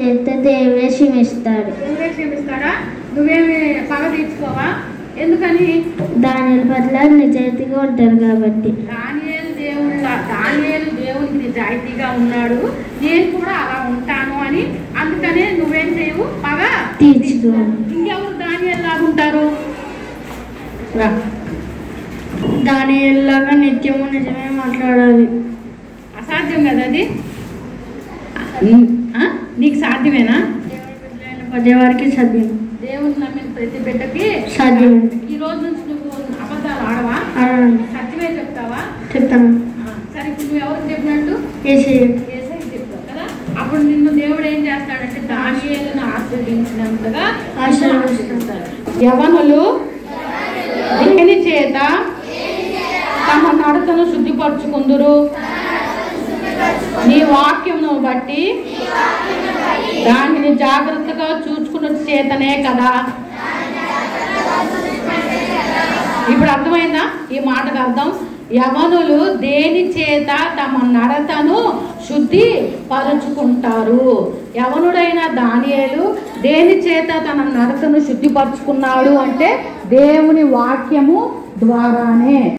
దేవుడే క్షమిస్తాడు. దేవుడే క్షమిస్తాడా? నువ్వేమి పగ తీర్చుకోవా? ఎందుకని? దానియేలు పట్ల నిజాయితీగా ఉంటారు కాబట్టి. దానియేలు దేవునికి నిజాయితీగా ఉన్నాడు, నేను కూడా అలా ఉంటాను అని. అందుకనే నువ్వేం చేయవు, పగ తీర్చుకో. ఇంకెవరు దానియేలు లాగా ఉంటారు? దానియేలు లాగా నిత్యము నిజమే మాట్లాడాలి. అసాధ్యం కదా అది. నీకు సాధ్యమేనా? పదే వారికి సాధ్యం. దేవుని నమ్మిన ప్రతి బిడ్డకి సాధ్యం. ఈ రోజు నుంచి నువ్వు అబద్ధాలు ఆడవా? సత్యమే చెప్తావా? చెప్తాను. సరే, ఇప్పుడు నువ్వు ఎవరికి చెప్పినట్టు? యేసయ్యకి చెప్తావు కదా. అప్పుడు నిన్ను దేవుడు ఏం చేస్తాడంటే దానియేలును ఆశీర్వదించినంతగా ఆశీర్వదిస్తాడు. యవనులు దేని చేత తమ నడతను శుద్ధిపరచుకుందురు? నీ వాక్యమును బట్టి దానిని జాగ్రత్తగా చూసుకున్న చేతనే కదా. ఇప్పుడు అర్థమైందా ఈ మాటకు అర్థం? యవనులు దేని చేత తమ నడతను శుద్ధి పరుచుకుంటారు. యవనుడైన దానియేలు దేని చేత తన నడతను శుద్ధిపరుచుకున్నాడు అంటే దేవుని వాక్యము ద్వారానే.